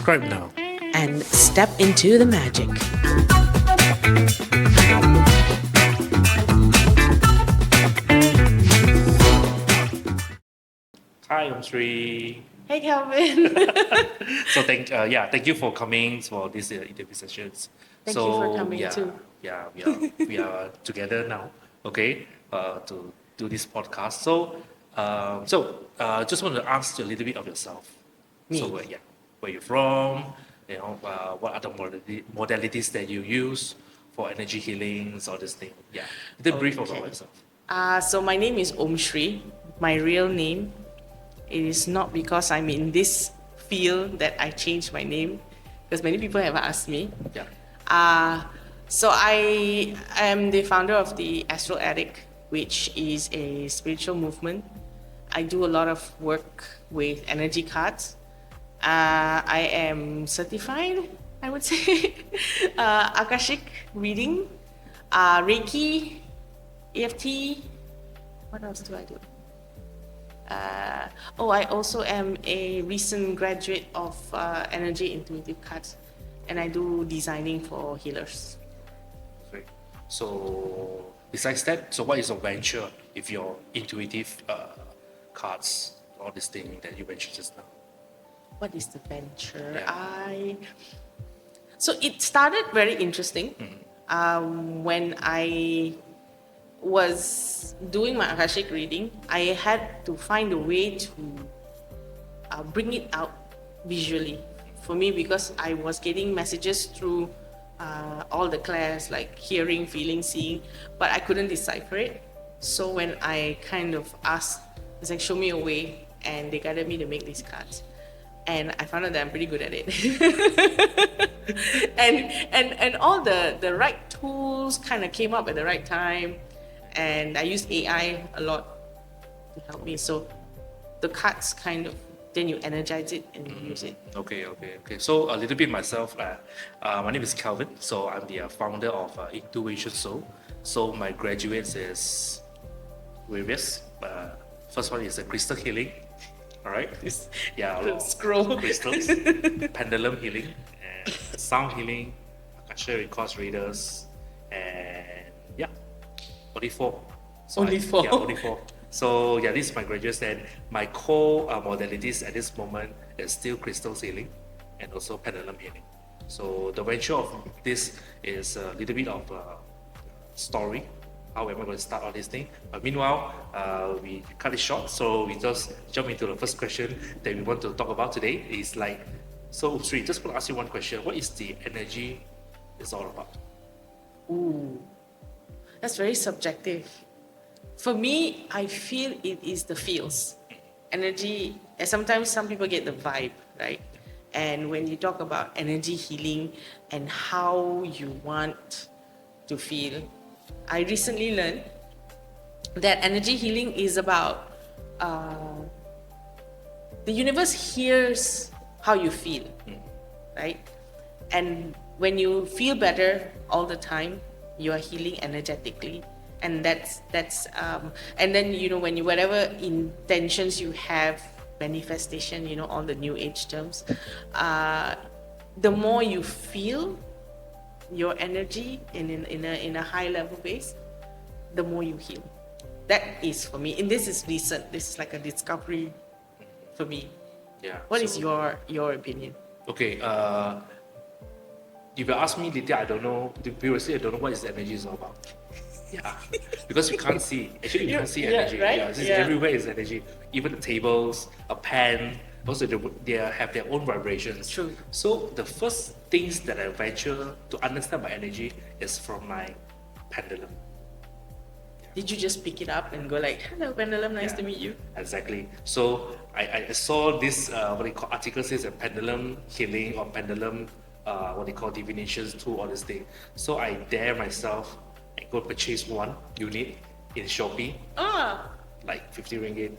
subscribe now. and step into the magic. Hi, Aumshree. Hey, Calvin. So thank you for coming for this interview sessions. Thank you for coming too. Yeah, we are together now. Okay, to do this podcast. So just want to ask you a little bit of yourself. Me. So where you from? What are the modalities that you use for energy healings, all this thing. Yeah, a little brief about Okay. yourself. So my name is Aumshree. My real name. It is not because I'm in this field that I changed my name, because many people have asked me. Yeah. So I am the founder of the Astral Addict, which is a spiritual movement. I do a lot of work with energy cards. I am certified, I would say, Akashic reading, Reiki, EFT. What else do I do? I also am a recent graduate of Energy Intuitive Cards, and I do designing for healers. Great. So besides that, so what is your venture if your intuitive cards, all this thing that you mentioned just now? What is the venture? Yeah. So it started very interesting when I was doing my Akashic reading. I had to find a way to bring it out visually for me, because I was getting messages through all the clairs, like hearing, feeling, seeing, but I couldn't decipher it. So when I kind of asked, it's like, show me a way, and they guided me to make these cards. And I found out that I'm pretty good at it. and all the right tools kind of came up at the right time. And I used AI a lot to help me. So the cards kind of, then you energize it and you use it. Okay. So a little bit myself. My name is Calvin. So I'm the founder of Intuition Soul. So my graduates is various. First one is crystal healing. All right. Yeah. The scroll. Crystals, pendulum healing, and sound healing, Akasha records readers, and yeah, only four. Only four. Yeah, only four. So yeah, this is my graduates, and my core modalities at this moment is still crystal healing and also pendulum healing. So the venture of this is a little bit of story. How am I going to start all this thing? But meanwhile, we cut it short, so we just jump into the first question that we want to talk about today. Is like, so Sri, just want to ask you one question. What is the energy is all about? Ooh, that's very subjective. For me, I feel it is the feels. Energy, and sometimes some people get the vibe, right? And when you talk about energy healing and how you want to feel, I recently learned that energy healing is about the universe hears how you feel, right? And when you feel better all the time, you are healing energetically, and that's and then when you, whatever intentions you have, manifestation, all the new age terms, the more you feel your energy in a high level base, the more you heal. That is for me, and this is recent. This is like a discovery for me. Yeah. What is your opinion? Okay. If you ask me, Lydia, I don't know. Previously, I don't know what is energy is all about. Yeah, because you can't see. Actually, you can't see energy. right? Yeah, everywhere is energy. Even the tables, a pen, also they have their own vibrations. True. So the first things that I venture to understand my energy is from my pendulum. Did you just pick it up and go like, hello pendulum, nice Yeah. to meet you? Exactly. So I saw this what they call article says a pendulum healing or pendulum what they call divinations tool, all this thing. So I dare myself and go purchase one unit in Shopee, like 50 ringgit.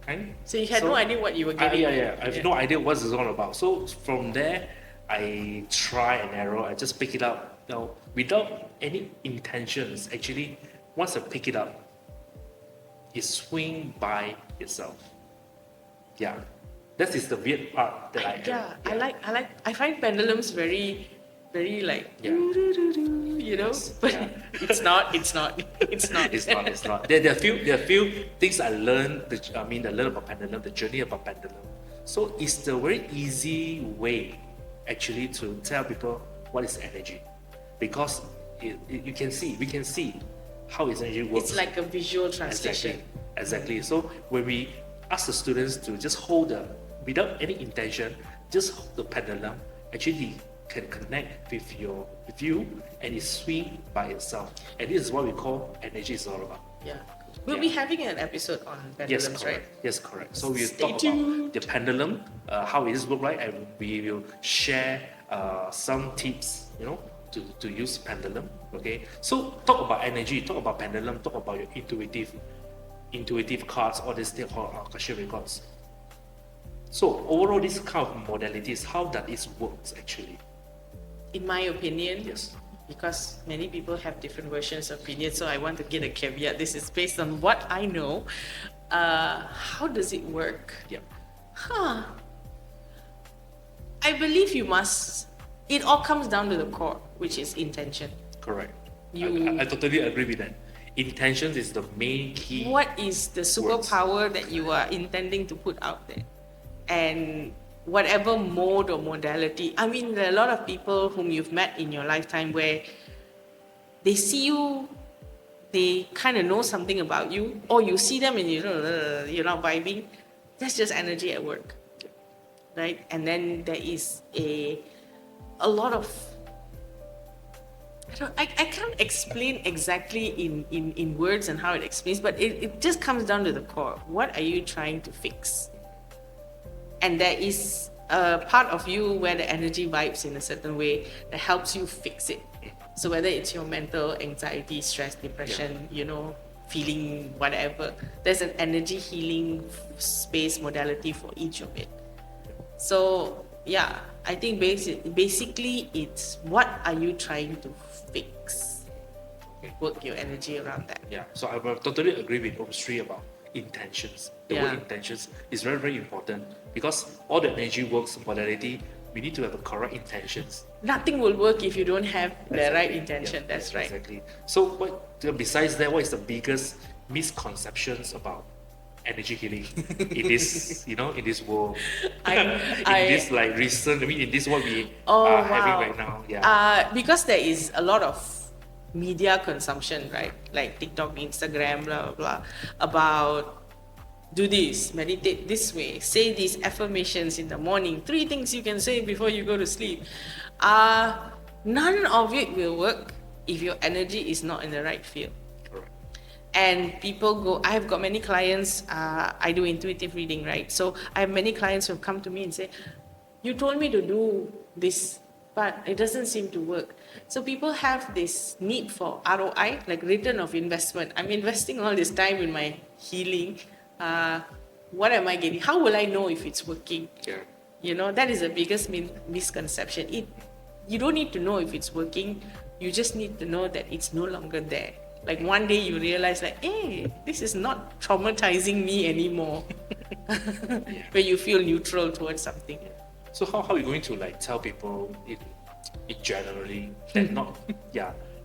Kind. So you had no idea what you were getting. Yeah. I have no idea what it's all about. So from there, I try and error. I just pick it up. Now, without any intentions, actually, once I pick it up, it swing by itself. Yeah. That is the weird part that I have. I find pendulums very, very like, Yeah. you know, Yes, but yeah. it's not, it's not. It's not. It's not. There are few things I learned. I learned about pendulum, the journey about pendulum. So it's the very easy way, actually, to tell people what is energy, because we can see how its energy works. It's like a visual translation. Exactly. So when we ask the students to just hold without any intention, just hold the pendulum, actually can connect with you and it swing by itself. And this is what we call energy is all about. Yeah. We'll be having an episode on pendulums, right? Yes, correct. So we'll Stay talk tuned. about the pendulum, how it is look like, and we will share some tips, to use pendulum. Okay. So talk about energy, talk about pendulum, talk about your intuitive cards, all these things called Akasha records. So overall, this kind of modalities, how does it works actually? In my opinion, Yes. because many people have different versions of opinion, so I want to get a caveat. This is based on what I know. How does it work? Yeah. I believe it all comes down to the core, which is intention. Correct. You- I totally agree with that. Intentions is the main key. What is the superpower that you are intending to put out there? And whatever mode or modality, there are a lot of people whom you've met in your lifetime where they see you, they kind of know something about you, or you see them and you're not vibing. That's just energy at work, right? And then there is a lot of, I can't explain exactly in words and how it explains, but it just comes down to the core. What are you trying to fix? And there is a part of you where the energy vibes in a certain way that helps you fix it. So whether it's your mental anxiety, stress, depression, feeling whatever, there's an energy healing space modality for each of it. So yeah, I think basically it's what are you trying to fix? Okay. Work your energy around that. Yeah, so I will totally agree with Aumshree about intentions. The word intentions is very, very important because all the energy works modality, we need to have the correct intentions. Nothing will work if you don't have the right intention. Yeah, That's right. Exactly. So besides that, what is the biggest misconceptions about energy healing in this, in this world? In this what we are having right now. Yeah. Because there is a lot of media consumption, right? Like TikTok, Instagram, blah, blah, blah, about do this, meditate this way, say these affirmations in the morning, 3 things you can say before you go to sleep. None of it will work if your energy is not in the right field. Correct. And people I've got many clients, I do intuitive reading, right? So I have many clients who have come to me and say, you told me to do this, but it doesn't seem to work. So people have this need for ROI, like return of investment. I'm investing all this time in my healing. What am I getting? How will I know if it's working? Yeah. That is the biggest misconception. You don't need to know if it's working. You just need to know that it's no longer there. Like one day you realize like, hey, this is not traumatizing me anymore. Where you feel neutral towards something. So how are we going to tell people it generally that not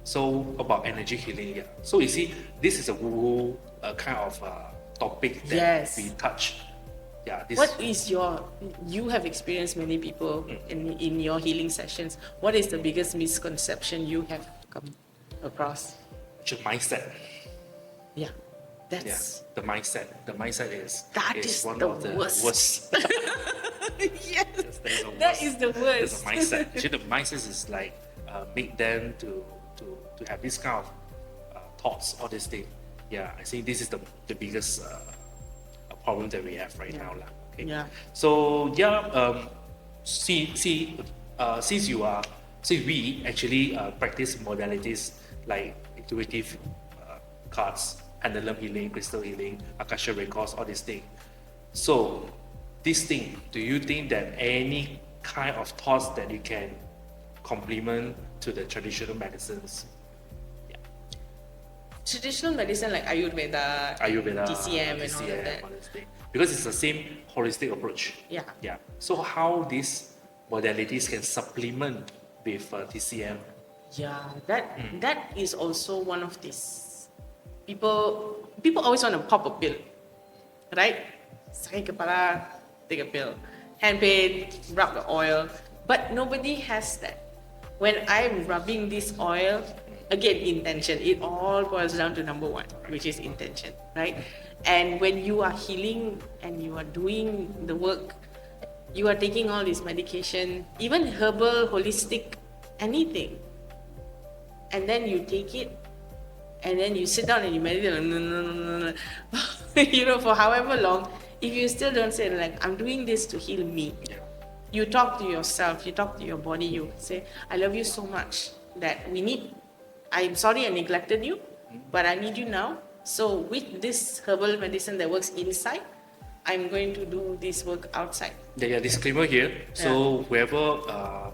so about energy healing? Yeah. So you see, this is a woo kind of topic that we touch. Yeah. What is you have experienced many people in your healing sessions. What is the biggest misconception you have come across? Your mindset. Yeah. That's the mindset. The mindset is one the of the worst. Yes, that is the worst. That's the mindset. Actually, the mindset is make them to have this kind of thoughts all this thing. Yeah, I think this is the biggest problem that we have right now. Okay. Yeah. So since we actually practice modalities like intuitive cards, pendulum healing, crystal healing, Akasha records, all these things. So this thing, do you think that any kind of thoughts that you can complement to the traditional medicines? Traditional medicine like Ayurveda, TCM and all of that. all this thing. because it's the same holistic approach. Yeah. Yeah. So how these modalities can supplement with TCM? Yeah, that is also one of these people always want to pop a pill, right? Sakit kepala, take a pill. Hand pain, rub the oil. But nobody has that. When I'm rubbing this oil, again, intention. It all boils down to number one, which is intention, right? And when you are healing and you are doing the work, you are taking all this medication, even herbal, holistic, anything. And then you take it, and then you sit down and you meditate, you know, for however long. If you still don't say, like, I'm doing this to heal me, you talk to yourself, you talk to your body, you say, I love you so much that I'm sorry I neglected you, but I need you now. So with this herbal medicine that works inside, I'm going to do this work outside. Yeah, disclaimer here. So whoever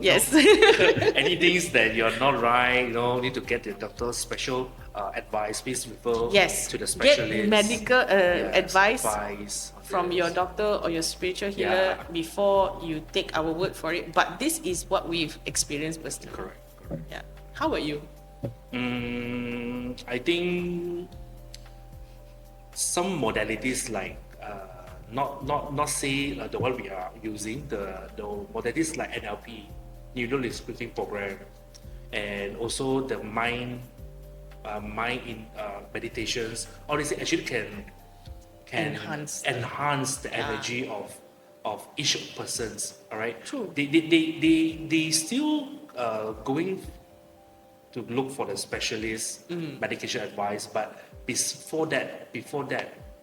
Yes. any things that you're not right, need to get the doctor's special advice, please refer to the specialist. Get medical advice from yes. your doctor or your spiritual healer before you take our word for it. But this is what we've experienced personally. Correct. Yeah. How about you? I think some modalities like not say the one we are using, the modalities like NLP, neuro linguistic program, and also the mind in meditations. All these actually can enhance the energy of each person's. All right. True. They still going to look for the specialist medication advice, but before that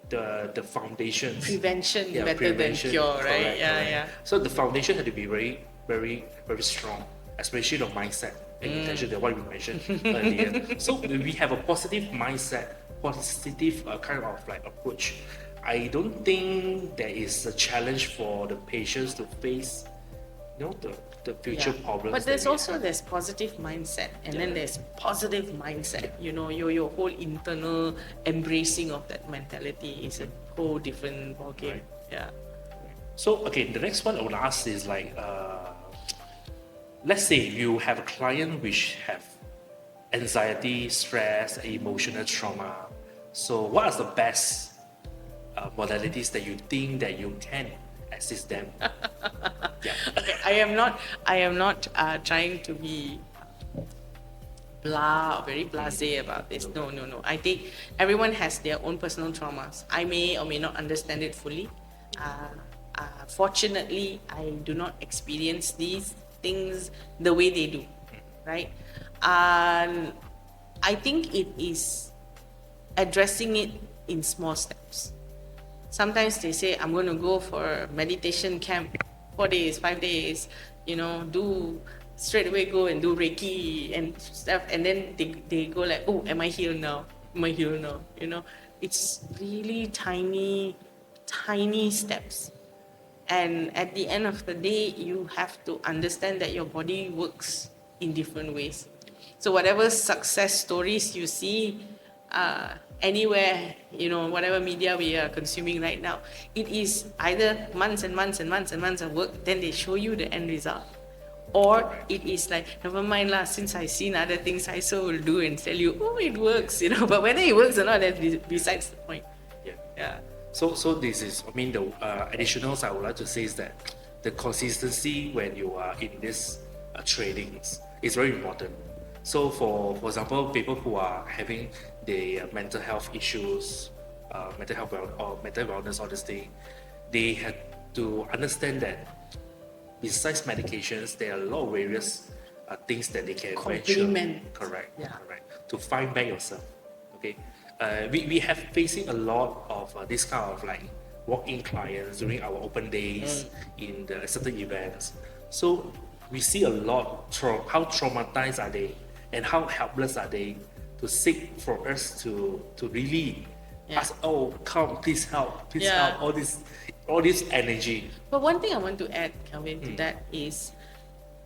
the foundation, prevention better prevention, than cure, right? Correct. So the foundation had to be very, very, very strong, especially the mindset and intention, that what we mentioned earlier. So we have a positive mindset, positive kind of like approach. I don't think there is a challenge for the patients to face, the future problems. But there's also this positive mindset, and then there's positive mindset. Your whole internal embracing of that mentality is a whole different ballgame. Right. Yeah. So the next one I would ask is like, let's say you have a client which have anxiety, stress, emotional trauma. So what are the best modalities that you think that you can assist them? Okay, I am not trying to be very blasé about this. No. I think everyone has their own personal traumas. I may or may not understand it fully. Fortunately, I do not experience these things the way they do, right? I think it is addressing it in small steps. Sometimes they say, I'm going to go for a meditation camp, 4 days, 5 days, do straight away go and do Reiki and stuff. And then they go like, oh, am I healed now? It's really tiny steps. And at the end of the day, you have to understand that your body works in different ways. So whatever success stories you see, anywhere, whatever media we are consuming right now, it is either months and months and months and months of work, then they show you the end result. Or it is like, never mind lah, since I've seen other things, I so will do and tell you, oh, it works, But whether it works or not, that's besides the point. Yeah. So this is, the additionals I would like to say is that the consistency when you are in this trainings is very important. So for example, people who are having the mental health issues, mental health or mental wellness, all this thing, they have to understand that besides medications, there are a lot of various things that they can complement. Correct. To find back yourself. Okay. We have facing a lot of this kind of like walk-in clients during our open days in the certain events. So we see a lot how traumatized are they and how helpless are they to seek for us to really ask, oh, come, please help, all this energy. But one thing I want to add, Kelvin, to that is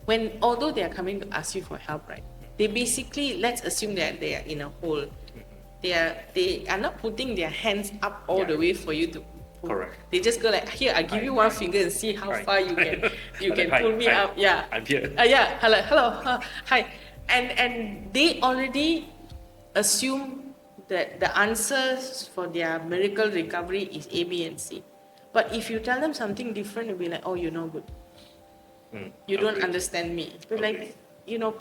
although they are coming to ask you for help, right? They basically, let's assume that they are in a hole. They are not putting their hands up all the way for you Correct. They just go like, here, I give you one finger and see how far you can Hi, pull me hi, up. Yeah. I'm here. Yeah. Hello. Hi. And they already assume that the answers for their miracle recovery is A, B, and C. But if you tell them something different, they'll be like, oh, you're no good. You don't Agreed. understand me. But like,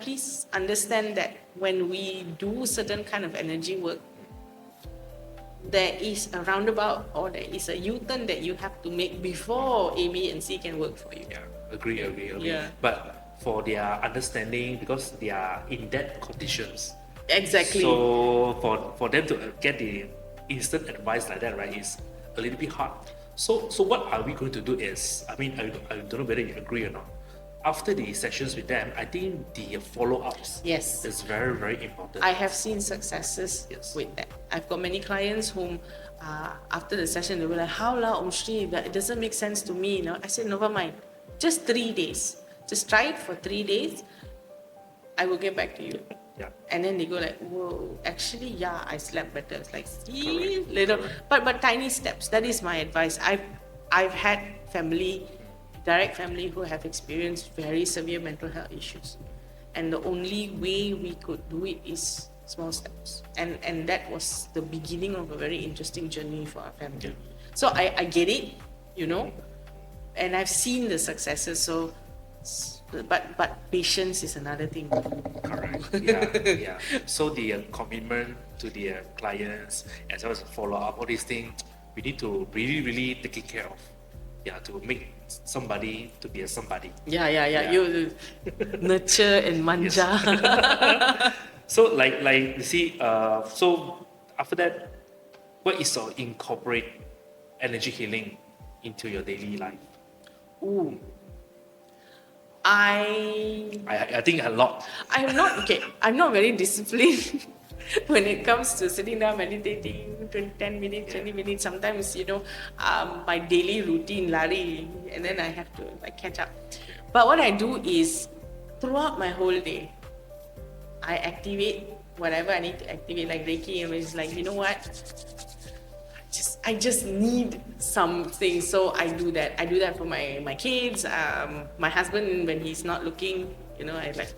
please understand that when we do certain kind of energy work, there is a roundabout or there is a U-turn that you have to make before A, B, and C can work for you. Yeah, agree. Yeah. But for their understanding, because they are in that conditions, Exactly. so for them to get the instant advice like that, right, is a little bit hard. So what are we going to do is, I don't know whether you agree or not. After the sessions with them, I think the follow-ups Yes. is very, very important. I have seen successes Yes. with that. I've got many clients whom, after the session, they were like, how la Aumshree, that it doesn't make sense to me. I said, never mind. Just 3 days. Just try it for 3 days. I will get back to you. Yeah. And then they go like, whoa, actually, yeah, I slept better. It's like, see, Correct. little, but tiny steps. That is my advice. I've had direct family who have experienced very severe mental health issues. And the only way we could do it is small steps. And that was the beginning of a very interesting journey for our family. So I get it, and I've seen the successes. So, but patience is another thing. Correct. Yeah. So the commitment to the clients, as well as follow-up, all these things, we need to really, really take care of. Yeah, to make somebody to be a somebody. Yeah. Yeah. You nurture and manja. So like you see, so after that, what is to incorporate energy healing into your daily life? Ooh. I think a lot. I'm not very disciplined when it comes to sitting down meditating 10 minutes, 20 minutes. Sometimes, my daily routine lari, and then I have to catch up. But what I do is throughout my whole day, I activate whatever I need to activate, like Reiki, and it's like, you know what? I just need something, so I do that. I do that for my kids, my husband when he's not looking. I like.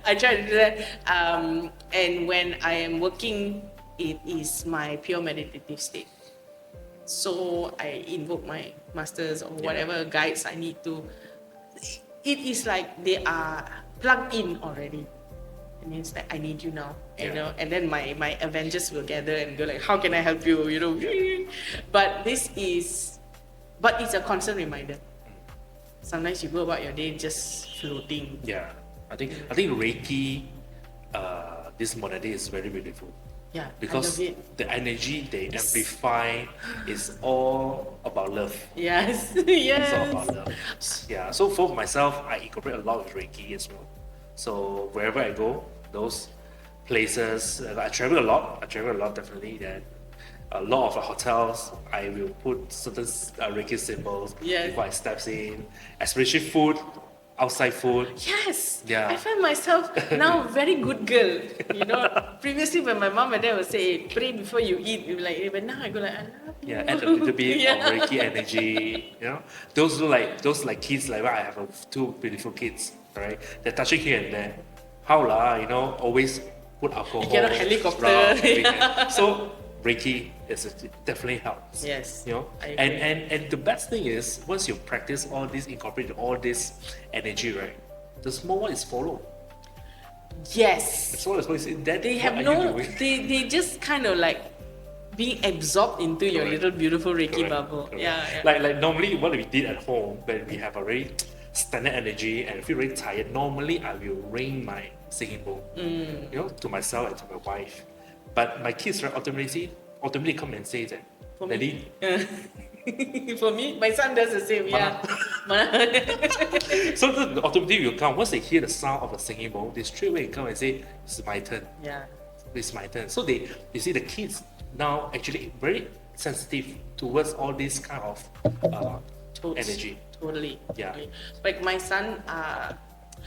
I try to do that, and when I am working, it is my pure meditative state. So I invoke my masters or whatever guides I need to. It is like they are plugged in already. And it's like, I need you now, and then my Avengers will gather and go like, how can I help you, But it's a constant reminder. Sometimes you go about your day just floating. Yeah, I think Reiki, this modality is very beautiful. Yeah, because I love it. the energy they amplify is all about love. Yes. It's all about love. Yeah. So for myself, I incorporate a lot of Reiki as well. So wherever I go, those places, I travel a lot definitely. Then a lot of the hotels, I will put certain Reiki symbols before I step in, especially food, outside food. Yes. Yeah. I find myself now very good girl. Previously when my mom and dad would say, pray before you eat, you'd be like, but now I go like, I love you. Yeah, add a little bit of Reiki energy. Those kids like I have two beautiful kids. Right, they're touching here and there. How la, always put alcohol. You cannot helicopter. Around, so Reiki definitely helps. Yes. I agree. And the best thing is once you practice all this, incorporate all this energy, right? The small one is follow. Yes. The small one is that they have they just kind of like being absorbed into your little beautiful Reiki bubble. Correct. Yeah. Like normally what we did at home when we have a very standard energy and feel very tired, normally I will ring my singing bowl, to myself and to my wife. But my kids automatically come and say that, For Daddy. For me, my son does the same. Yeah. So the automatically will come. Once they hear the sound of the singing bowl, they straight away come and say, "It's my turn." Yeah. It's my turn. So you see, the kids now actually very sensitive towards all this kind of energy. Totally. Yeah. Totally. Like my son,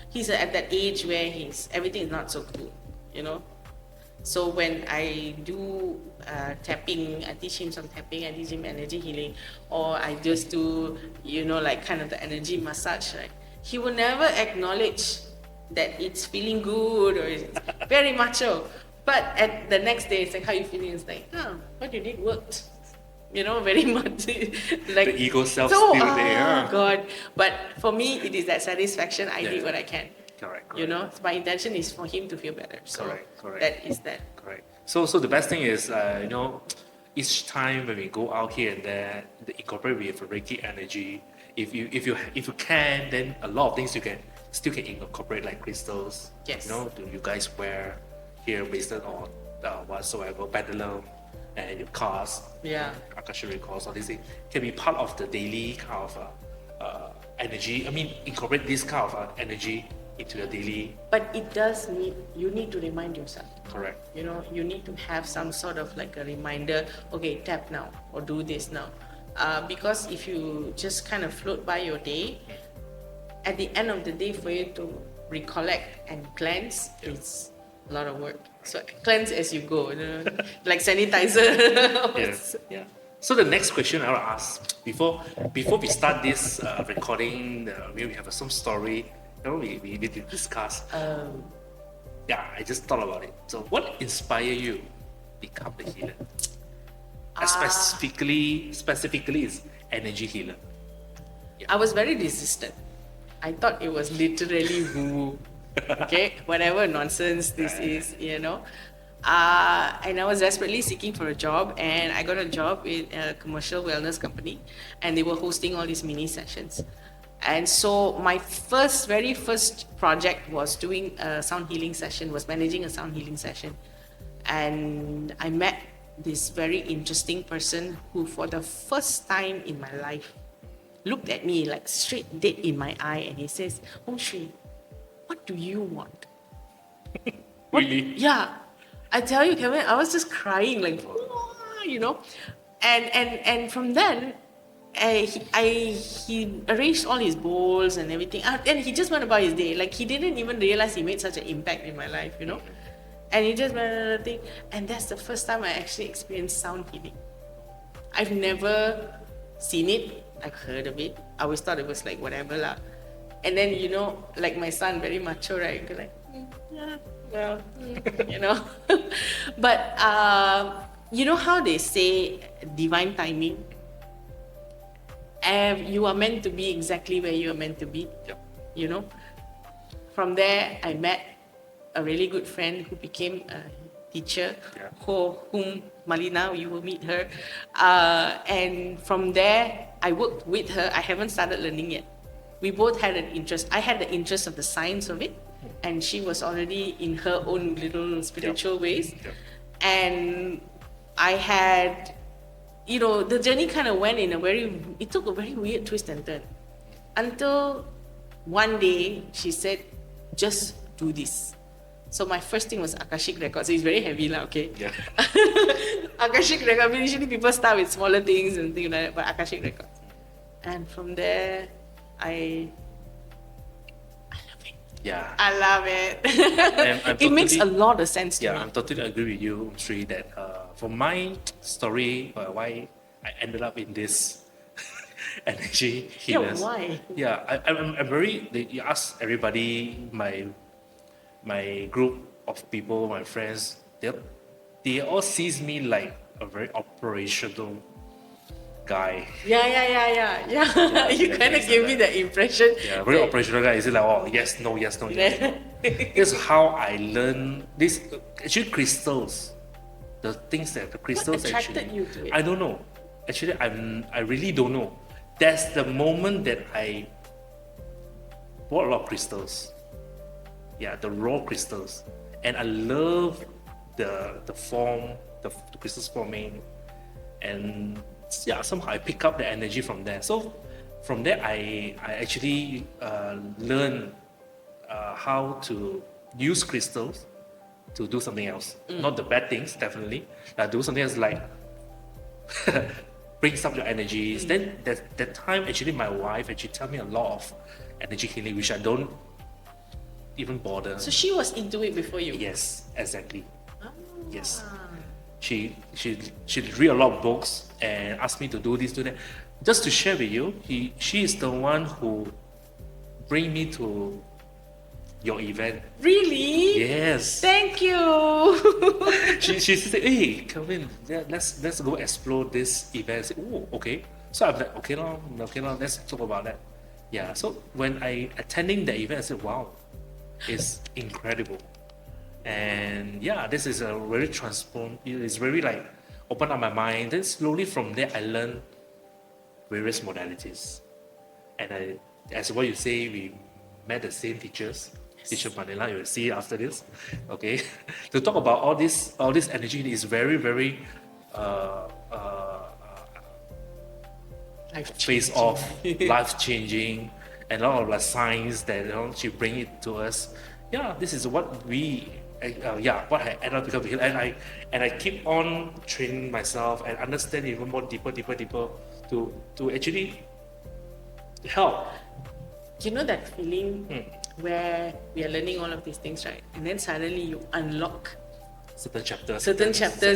he's at that age where everything is not so cool, So when I do tapping, I teach him some tapping, I teach him energy healing, or I just do, like kind of the energy massage, right? He will never acknowledge that it's feeling good or it's very macho. But at the next day, it's like, how you feeling? It's like, what you did worked. Very much like The ego self so, still there. God. But for me, it is that satisfaction. I did what I can. Correct. So my intention is for him to feel better. So Correct. that is that. Correct. So the best thing is, each time when we go out here and there, incorporate with Reiki energy. If you can, then a lot of things you can still incorporate, like crystals. Yes. Do you guys wear here based on whatsoever pendulum and your cars, Yeah. Akasha records, all these things can be part of the daily kind of energy. I mean, incorporate this kind of energy into your daily. But it does you need to remind yourself. Correct. You need to have some sort of like a reminder, okay, tap now or do this now. Because if you just kind of float by your day, at the end of the day, for you to recollect and cleanse, it's a lot of work. So cleanse as you go, like sanitizer. Yes. Yeah. So the next question I will ask before we start this recording, we have some story. We discuss. Yeah, I just thought about it. So, what inspired you become the healer? Specifically, is energy healer. I was very resistant. I thought it was literally woo. Okay, whatever nonsense this is, And I was desperately seeking for a job, and I got a job in a commercial wellness company, and they were hosting all these mini sessions. And so my very first project was doing a sound healing session, was managing a sound healing session. And I met this very interesting person who, for the first time in my life, looked at me like straight dead in my eye, and he says, Aumshree, what do you want? Really? Yeah. I tell you, Kevin, I was just crying, like, And from then, he arranged all his bowls and everything, and he just went about his day. Like, he didn't even realize he made such an impact in my life, And he just went another thing, and that's the first time I actually experienced sound healing. I've never seen it. I've heard of it. I always thought it was like whatever lah. And then like my son, very macho, right? You're like, yeah, well, But how they say divine timing. You are meant to be exactly where you are meant to be. Yep. From there, I met a really good friend who became a teacher, whom Malina, you will meet her. And from there, I worked with her. I haven't started learning yet. We both had an interest. I had the interest of the science of it, and she was already in her own little spiritual ways. Yep. And I had, the journey kind of went it took a very weird twist and turn. Until one day, she said, just do this. So my first thing was Akashic Records. So it's very heavy lah, okay? Yeah. Akashic Records. Usually people start with smaller things and things like that, but Akashic Records. And from there, I love it. Yeah. I love it. It makes a lot of sense to me. Yeah, I totally agree with you, Sri, that for my story, why I ended up in this energy healers. Yeah, why? Yeah, I'm very. You ask everybody, my group of people, my friends, they all sees me like a very operational guy. Yeah. You kind of gave me the impression. Yeah, very operational guy. Is it like, oh, yes, no, yes, no, yes, no. This is how I learn this. Actually, crystals, the things that the crystals What attracted actually. you to it? I don't know. Actually, I really don't know. That's the moment that I bought a lot of crystals. Yeah, the raw crystals, and I love the form, the crystals forming, and yeah, somehow I pick up the energy from there. So from there, I actually learn how to use crystals to do something else. Not the bad things, definitely. Do something else like brings up your energies. Then that time, actually, my wife actually tell me a lot of energy healing, which I don't even bother. So she was into it before you? Yes, exactly. Yes. She read a lot of books and asked me to do this, do that. Just to share with you, she is the one who bring me to your event. Really? Yes. Thank you. She said, "Hey, Kelvin, let's go explore this event." I said, "Oh, okay." So I'm like, "Okay, let's talk about that." Yeah. So when I attending the event, I said, "Wow, it's incredible." And yeah, this is a very transform. It's very like open up my mind. Then slowly from there, I learned various modalities. And as what you say, we met the same teachers. Teacher Manila, you will see after this. Okay, to talk about all this energy is very, very face off, life changing, and a lot of the signs that she bring it to us. Yeah, this is what we. What I end up becoming, and I keep on training myself and understand even more deeper to actually help. You know that feeling where we are learning all of these things, right? And then suddenly you unlock Certain chapters.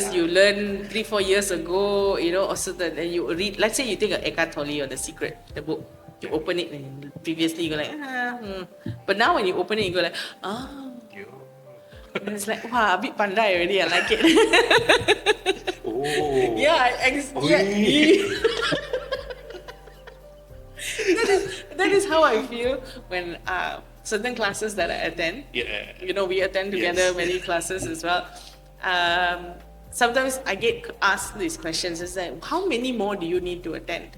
you learn 3-4 years ago, or certain, and you read. Let's say you take a Eckhart Tolle or The Secret, the book. You open it, and previously you go like, but now when you open it, you go like, and it's like, wow, a bit pandai already. I like it. Oh. Yeah, that is how I feel when certain classes that I attend. Yeah. We attend together many classes as well. Sometimes I get asked these questions. It's like, how many more do you need to attend?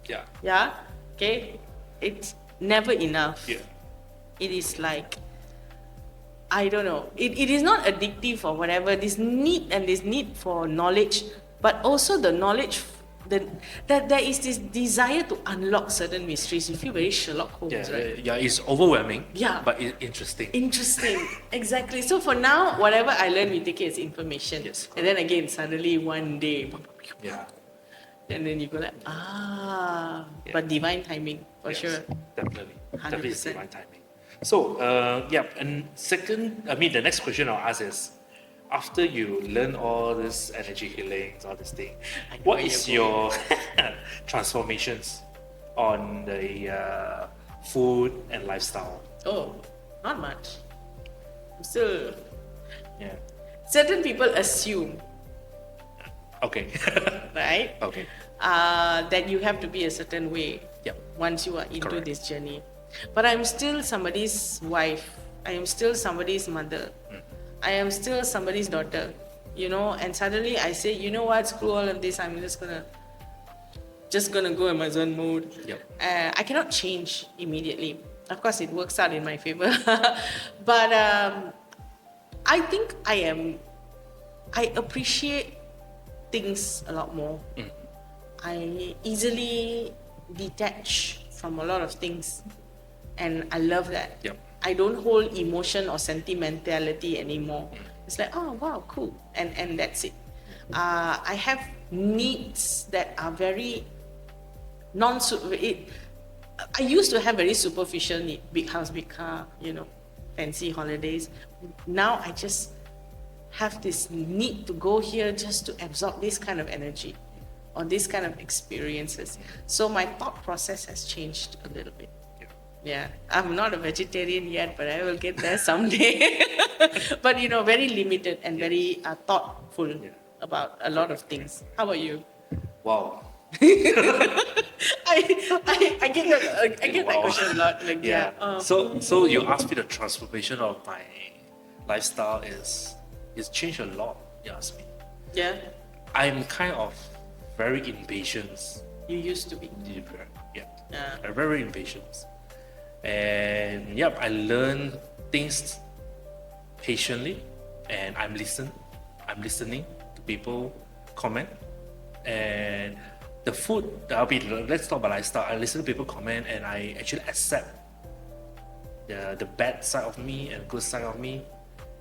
Yeah. Yeah. Okay. It's never enough. Yeah. It is like, I don't know. It is not addictive or whatever. This need for knowledge, but also the knowledge that there is this desire to unlock certain mysteries. You feel very Sherlock Holmes, right? Yeah, it's overwhelming. Yeah. But it's interesting. Interesting, exactly. So for now, whatever I learn, we take it as information. Yes. And then again, suddenly one day, Yeah. and then you go like, but divine timing for sure. Definitely. 100%. Definitely it's divine timing. So, and second, the next question I'll ask is, after you learn all this energy healing, all this thing, what is your transformations on the food and lifestyle? Oh, not much. I'm still. Yeah. Certain people assume, Okay. right? Okay. That you have to be a certain way Yep. once you are into Correct. this journey. But I'm still somebody's wife. I am still somebody's mother. I am still somebody's daughter. And suddenly I say, you know what, screw all of this. I'm just gonna go in my Zen mode. Yep. I cannot change immediately. Of course, it works out in my favor. But I think I appreciate things a lot more. I easily detach from a lot of things, and I love that. Yep. I don't hold emotion or sentimentality anymore. It's like, oh wow, cool, and that's it. I have needs that are very I used to have very superficial need: big house, big car, fancy holidays. Now I just have this need to go here just to absorb this kind of energy or this kind of experiences. So my thought process has changed a little bit. Yeah, I'm not a vegetarian yet, but I will get there someday. But very limited and very thoughtful about a lot of things. How about you? Wow. I get that question a lot. Like, So you asked me the transformation of my lifestyle is changed a lot. You ask me. Yeah, I'm kind of very impatient. you used to be. Yeah. Yeah. I'm very impatient. And I learn things patiently, and I'm listening to people comment. And the food, let's talk about lifestyle. I listen to people comment, and I actually accept the bad side of me and good side of me.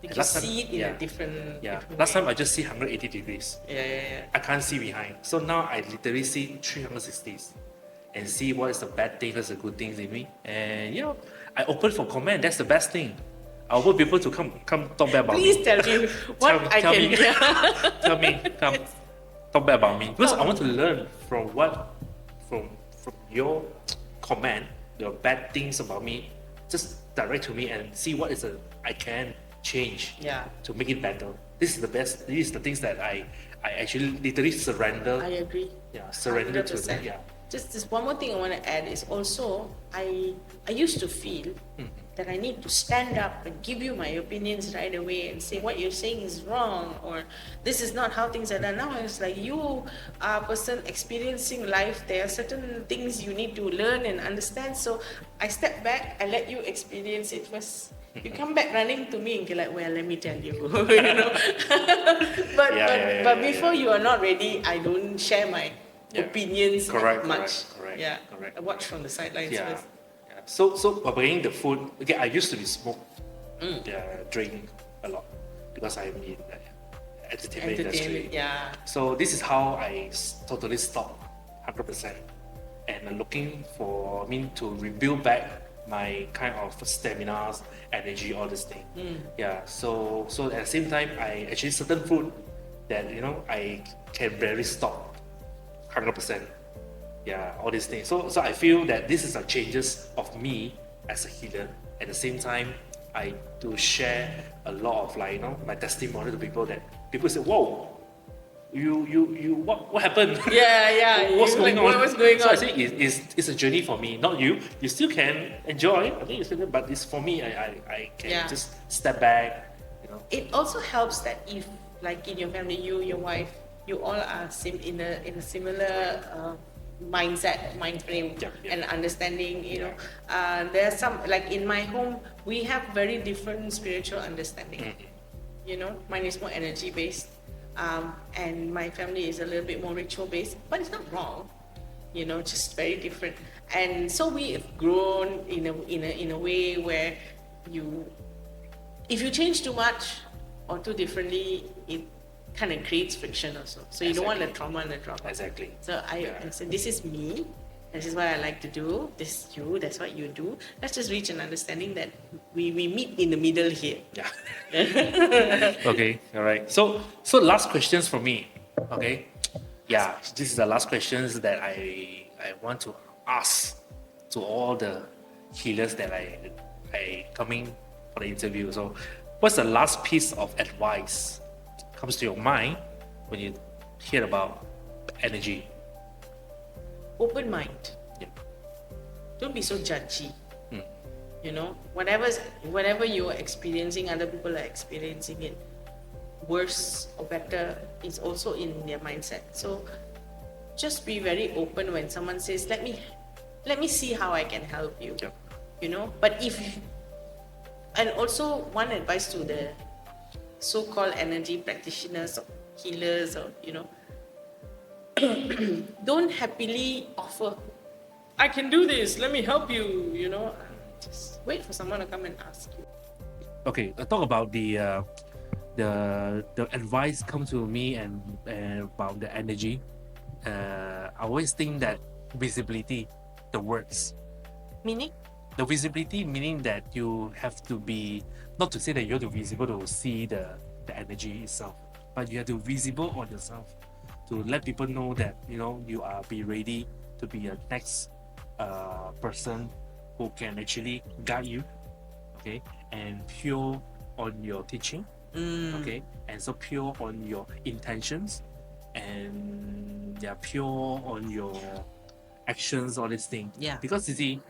You see it in a different. Last time I just see 180 degrees. Yeah. I can't see behind. So now I literally see 360s and see what is the bad thing, what's the good things in me. And I open for comment. That's the best thing. I want people to come talk bad about Please me. tell me what I tell can. me. Tell me, come talk bad about me because I want to learn from your comment, your bad things about me. Just direct to me and see what is I can change Yeah. to make it better. This is the best. These are the things that I actually literally surrender. I agree. Yeah, surrender to 100%. them. Yeah. Just one more thing I want to add is also I used to feel that I need to stand up and give you my opinions right away and say what you're saying is wrong or this is not how things are done. Now it's like you are a person experiencing life. There are certain things you need to learn and understand. So I step back, I let you experience it first. You come back running to me and be like, well, let me tell you, you know. But before you are not ready, I don't share my opinions much. Correct. I watch from the sidelines first. Yeah. So bringing the food, okay, I used to be smoke, drink a lot because I'm in the entertainment industry. Yeah. So this is how I totally stopped 100%, and I'm looking for to rebuild back my kind of stamina, energy, all this thing. Yeah. So at the same time, I actually certain food that I can barely stop 100%. Yeah, all these things. So I feel that this is a changes of me as a healer. At the same time, I do share a lot of my testimony to people that people say, "Whoa, you what happened?" Yeah. What's going on? What's going So on? I say it's a journey for me, not you. You still can enjoy. I think you still can, but it's for me. I can just step back. It also helps that if, like in your family, you, your wife, you all are in a similar mind frame and understanding. There are some, like in my home, we have very different spiritual understanding. Mine is more energy based, and my family is a little bit more ritual based, but it's not wrong. Just very different. And so we have grown in a way where if you change too much or too differently, it kind of creates friction also. So you don't want the trauma and the drama. Exactly. So I said, this is me. This is what I like to do. This is you. That's what you do. Let's just reach an understanding that we meet in the middle here. Yeah. Okay. All right. So last questions for me. Okay. Yeah. This is the last questions that I want to ask to all the healers that I coming for the interview. So, what's the last piece of advice comes to your mind when you hear about energy? Open mind. Yeah. Don't be so judgy. Whatever you are experiencing, other people are experiencing it. Worse or better is also in their mindset. So just be very open when someone says, let me see how I can help you. Yeah. But and also one advice to the so-called energy practitioners or healers or don't happily offer, I can do this, let me help you. Just wait for someone to come and ask you. Okay, I talk about the advice come to me and about the energy. I always think that visibility, the words. Meaning? The visibility meaning that you have to be, not to say that you have to be visible to see the energy itself, but you have to be visible on yourself to let people know that you are be ready to be a next person who can actually guide you, okay, and pure on your teaching, okay, and so pure on your intentions, and they are pure on your actions, all these things. Yeah. Because you see,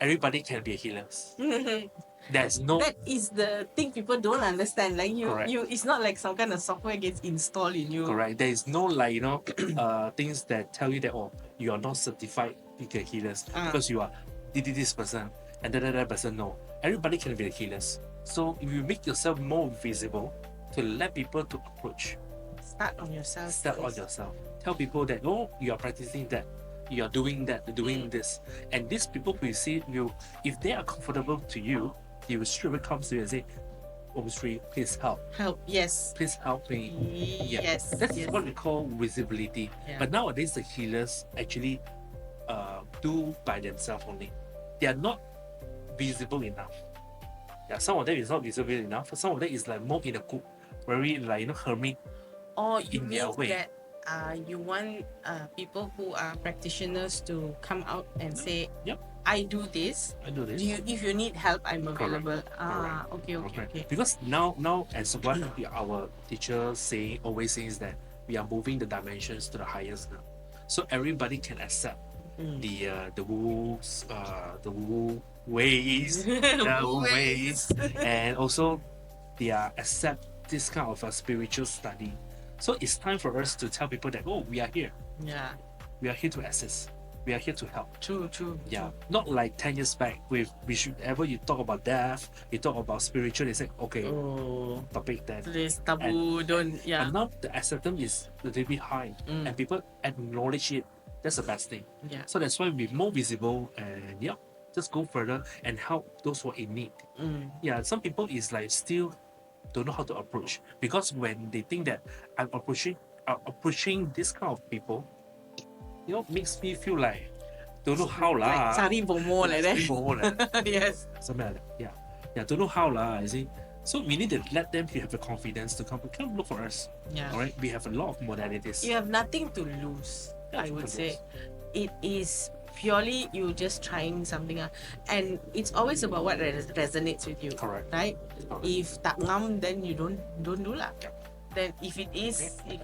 everybody can be a healer. There's no. That is the thing people don't understand. Like Correct. it's not like some kind of software gets installed in you. Correct. There is no things that tell you that you are not certified to be a healer because you are this person and that person. No, everybody can be a healer. So if you make yourself more visible to let people to approach, start on yourself. Tell people that you are practicing that, you are doing that, doing this, and these people who see you, if they are comfortable to you, they will straight away come to you and say, Aumshree, please help. Yes. Please help me. Yes. That's what we call visibility. Yeah. But nowadays the healers actually do by themselves only. They are not visible enough. Yeah, some of them is not visible enough. Some of them is like more in a group, very like hermit. Or you In mean their way. that you want people who are practitioners to come out and say, Yep, I do this. I do this. If you need help, I'm available. Correct. Okay. Because now as what our teacher always says that we are moving the dimensions to the highest now, so everybody can accept the woo ways, the woo ways, and also they are accept this kind of a spiritual study. So it's time for us to tell people that we are here. Yeah. We are here to assist. We are here to help. True. Yeah, not like 10 years back with whenever you talk about death, you talk about spiritual, they say, okay, Oh, topic then. today's taboo. Don't. Yeah. But now the acceptance is a little bit high and people acknowledge it. That's the best thing. Yeah. So that's why we're more visible and just go further and help those who are in need. Yeah, some people is like still don't know how to approach because when they think that I'm approaching this kind of people, makes me feel like don't know how lah. Like sari bomo like that. Sari bomo like that. Yes. Something like that. Yeah, don't know how lah. You see, so we need to let them have the confidence to come look for us. Yeah. All right, we have a lot of modalities. You have nothing to lose. Yeah, I would to say, it is purely you just trying something out, and it's always about what resonates with you. Correct. Right? Correct. If tak ngam, then you don't do lah. Then if it is, it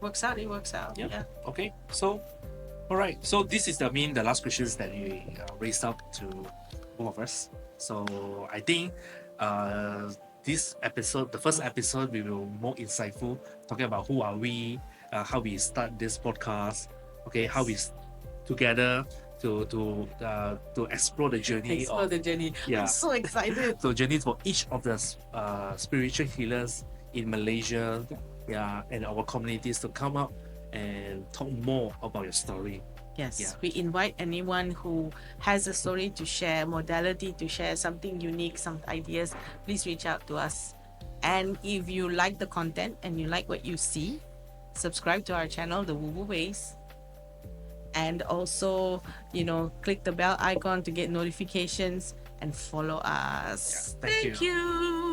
works out. It works out. Yep. Yeah. Okay. So, all right. So this is the last questions that we raised up to both of us. So I think this episode, the first episode, we will more insightful, talking about who are we, how we start this podcast, okay, how we together to explore the journey Explore the journey. Yeah. I'm so excited. so journeys for each of the spiritual healers in Malaysia, and our communities to come up and talk more about your story. Yes, Yeah. we invite anyone who has a story to share, modality to share, something unique, some ideas, please reach out to us. And if you like the content and you like what you see, subscribe to our channel, The Woo Woo Ways. And also, click the bell icon to get notifications and follow us. Yeah, thank you.